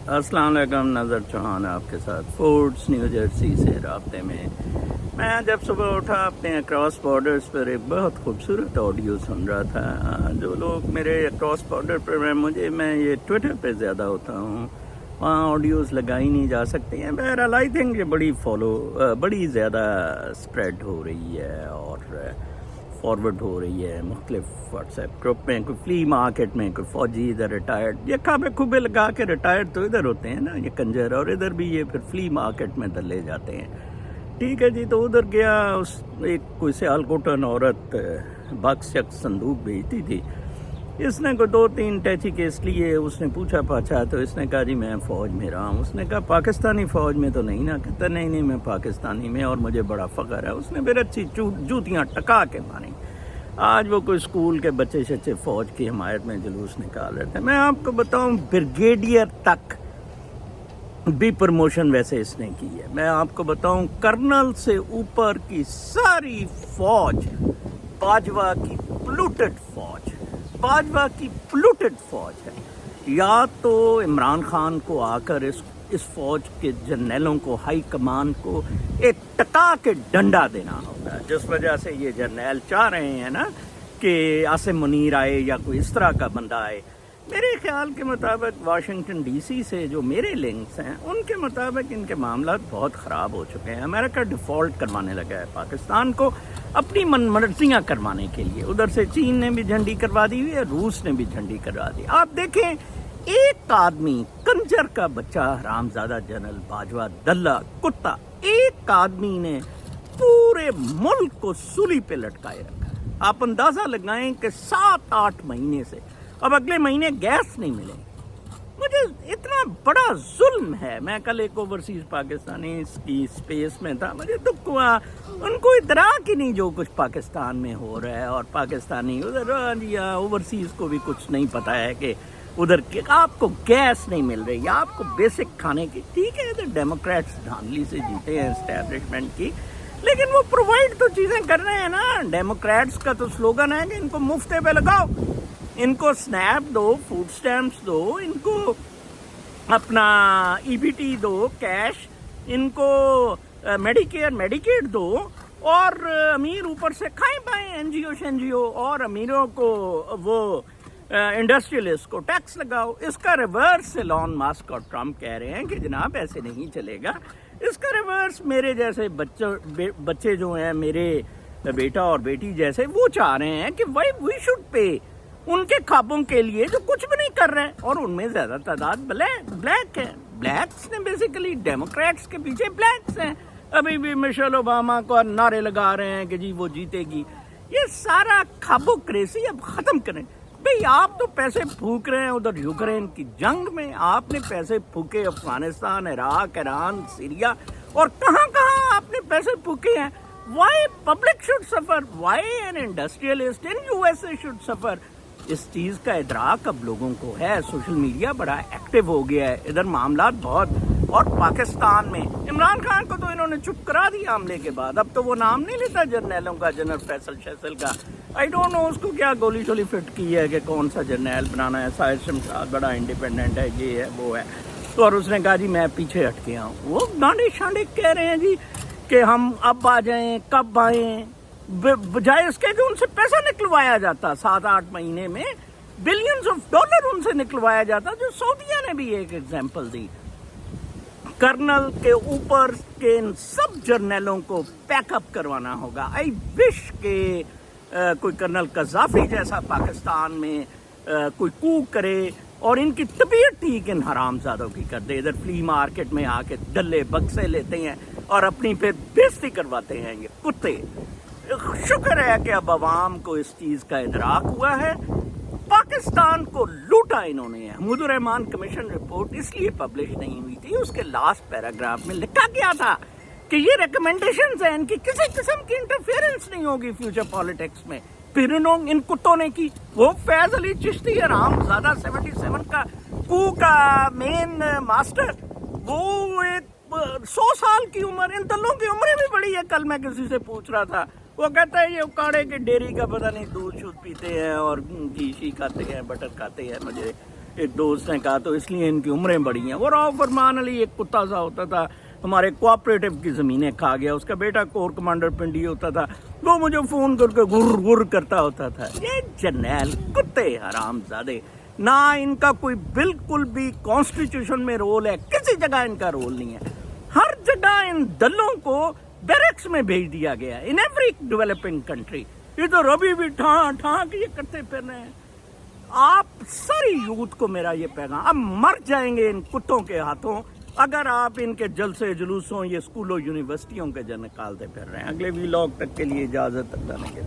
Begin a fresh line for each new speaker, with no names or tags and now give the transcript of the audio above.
السلام علیکم، نظر چوہان آپ کے ساتھ فورٹس نیو جرسی سے رابطے میں. میں جب صبح اٹھا اپنے کراس بارڈرز پر ایک بہت خوبصورت آڈیو سن رہا تھا. جو لوگ میرے کراس بارڈر پر میں یہ ٹویٹر پہ زیادہ ہوتا ہوں، وہاں آڈیوز لگائی نہیں جا سکتی ہیں. بہرحال آئی تھنک یہ بڑی زیادہ اسپریڈ ہو رہی ہے اور فارورڈ ہو رہی ہے مختلف واٹس ایپ گروپ میں. کوئی فلی مارکیٹ میں کوئی فوجی ادھر ریٹائرڈ، یہ کھابے کھوبے لگا کے ریٹائرڈ تو ادھر ہوتے ہیں نا یہ کنجر، اور ادھر بھی یہ پھر فلی مارکیٹ میں دلے جاتے ہیں. ٹھیک ہے جی، تو ادھر گیا، ایک کوئی سیال کوٹن عورت بکس شخص صندوق بھیجتی تھی. اس نے کوئی 2-3 ٹیچی کیس لیے. اس نے پوچھا پاچھا تو اس نے کہا جی میں فوج میں رہا ہوں. اس نے کہا پاکستانی فوج میں تو نہیں نا؟ کہتا نہیں میں پاکستانی میں اور مجھے بڑا فخر ہے. اس نے پھر اچھی جوتیاں ٹکا کے ماری. آج وہ کوئی اسکول کے بچے فوج کی حمایت میں جلوس نکال رہے تھے. میں آپ کو بتاؤں بریگیڈیئر تک بھی پروموشن ویسے اس نے کی ہے. میں آپ کو بتاؤں کرنل سے اوپر کی ساری فوج باجوہ کی پلوٹڈ فوج ہے. یا تو عمران خان کو آ کر اس فوج کے جرنیلوں کو، ہائی کمان کو ایک ٹکا کے ڈنڈا دینا ہوگا، جس وجہ سے یہ جرنیل چاہ رہے ہیں نا کہ عاصم منیر آئے یا کوئی اس طرح کا بندہ آئے. میرے خیال کے مطابق واشنگٹن ڈی سی سے جو میرے لنکس ہیں ان کے مطابق ان کے معاملات بہت خراب ہو چکے ہیں. امریکہ ڈیفالٹ کروانے لگا ہے پاکستان کو اپنی من مرضیاں کروانے کے لیے. ادھر سے چین نے بھی جھنڈی کروا دی ہوئی ہے، روس نے بھی جھنڈی کروا دی. آپ دیکھیں ایک آدمی، کنجر کا بچہ، حرامزادہ جنرل باجوہ، دلہ کتا، ایک آدمی نے پورے ملک کو سولی پہ لٹکائے رکھا. آپ اندازہ لگائیں کہ 7-8 مہینے سے اب اگلے مہینے گیس نہیں ملے. مجھے اتنا بڑا ظلم ہے. میں کل ایک اوورسیز پاکستانی کی اسپیس میں تھا، مجھے دکھ ہوا. ان کو ادراک ہی نہیں جو کچھ پاکستان میں ہو رہا ہے، اور پاکستانی ادھر اوورسیز کو بھی کچھ نہیں پتا ہے کہ ادھر آپ کو گیس نہیں مل رہی، آپ کو بیسک کھانے کی. ٹھیک ہے ادھر ڈیموکریٹس دھاندلی سے جیتے ہیں اسٹیبلشمنٹ کی، لیکن وہ پرووائڈ تو چیزیں کر رہے ہیں نا. ڈیموکریٹس کا تو سلوگن ہے کہ ان کو مفتے پہ لگاؤ، ان کو سنیپ دو، فوڈ سٹیمپس دو، ان کو اپنا ای بی ٹی دو، کیش، ان کو میڈیکیئر میڈیکیٹ دو، اور امیر اوپر سے کھائیں پائیں این جی او، اور امیروں کو وہ انڈسٹریلسٹ کو ٹیکس لگاؤ. اس کا ریورس ایلون ماسک اور ٹرمپ کہہ رہے ہیں کہ جناب ایسے نہیں چلے گا. اس کا ریورس میرے جیسے بچے جو ہیں، میرے بیٹا اور بیٹی جیسے، وہ چاہ رہے ہیں کہ وی شوڈ پے ان کے خوابوں کے لیے جو کچھ بھی نہیں کر رہے ہیں. اور ان میں زیادہ تعداد بلیک ہے. بلیکس نے بیسیکلی ڈیموکریٹس کے پیچھے بلیکس ہیں. ابھی بھی مشیل اوباما کو نعرے لگا رہے ہیں کہ جی وہ جیتے گی. یہ سارا کھابوکریسی اب ختم کریں. بھئی آپ تو پیسے پھونک رہے ہیں ادھر یوکرین کی جنگ میں، آپ نے پیسے پھونکے افغانستان، عراق، ایران، سیریا، اور کہاں کہاں آپ نے پیسے پھونکے ہیں. Why public should suffer, why and industrialist in U S A should suffer. اس چیز کا ادراک اب لوگوں کو ہے. سوشل میڈیا بڑا ایکٹیو ہو گیا ہے، ادھر معاملات بہت. اور پاکستان میں عمران خان کو تو انہوں نے چپ کرا دیا حملے کے بعد. اب تو وہ نام نہیں لیتا جرنیلوں کا، جنرل فیصل شیصل کا. آئی ڈونٹ نو اس کو کیا گولی شولی فٹ کی ہے کہ کون سا جرنیل بنانا ہے. ساحر شمشاد بڑا انڈیپینڈنٹ ہے، یہ ہے وہ ہے. تو اور اس نے کہا جی میں پیچھے ہٹ گیا ہوں. وہ گانڈے شانڈے کہہ رہے ہیں جی کہ ہم اب آ جائیں، کب آئیں، بجائے اس کے کہ ان سے پیسہ نکلوایا جاتا. 7-8 مہینے میں بلینز آف ڈالر ان سے نکلوایا جاتا، جو سعودیہ نے بھی ایک ایگزامپل دی. کرنل کے اوپر کے ان سب جرنیلوں کو پیک اپ کروانا ہوگا. آئی وش کہ کوئی کرنل قذافی جیسا پاکستان میں کوئی کو کرے اور ان کی طبیعت ٹھیک ان حرامزادوں کی کر دے. ادھر فلی مارکیٹ میں آ کے ڈلے بکسے لیتے ہیں اور اپنی پھر بےزتی کرواتے ہیں یہ کتے. شکر ہے کہ اب عوام کو اس چیز کا ادراک ہوا ہے. پاکستان کو لوٹا انہوں نے. حمود الرحمان کمیشن رپورٹ اس لیے پبلش نہیں ہوئی تھی، اس کے لاسٹ پیراگراف میں لکھا گیا تھا کہ یہ ریکمنڈیشنز ہیں، ان کی کسی قسم کی انٹرفیئرنس نہیں ہوگی فیوچر پالیٹکس میں. پھر ان کتوں نے کی. وہ فیض علی چشتی حرامزادہ 77 کا کو کا مین ماسٹر، وہ ایک 100 سال کی عمر، ان دلوں کی عمریں بھی بڑی ہے. کل میں کسی سے پوچھ رہا تھا، وہ کہتا ہے یہ اکاڑے کے ڈیری کا پتہ نہیں دودھ شودھ پیتے ہیں اور گھی شی کھاتے ہیں، بٹر کھاتے ہیں. مجھے ایک دوست نے کہا تو اس لیے ان کی عمریں بڑی ہیں. وہ راؤ فرمان علی ایک کتا سا ہوتا تھا, ہمارے کوآپریٹو کی زمینیں کھا گیا, اس کا بیٹا کور کمانڈر پنڈی ہوتا تھا, وہ مجھے فون کر کے گر گر کرتا ہوتا تھا. یہ جرنیل کتے حرام زادے, نہ ان کا کوئی بالکل بھی کانسٹیٹیوشن میں رول ہے, کسی جگہ ان کا رول نہیں ہے. ہر جگہ ان دلوں کو بیرکس میں بھیج دیا گیا ان ایوری ڈیولپنگ کنٹری. یہ تو ابھی بھی ٹھاں ٹھاں کے یہ کرتے پھر رہے ہیں. آپ ساری یوتھ کو میرا یہ پیغام, اب مر جائیں گے ان کتوں کے ہاتھوں اگر آپ ان کے جلسے جلوسوں یہ اسکولوں یونیورسٹیوں کے جو نکالتے پھر رہے ہیں. اگلے ویلاگ تک کے لیے اجازت اللہ نے کے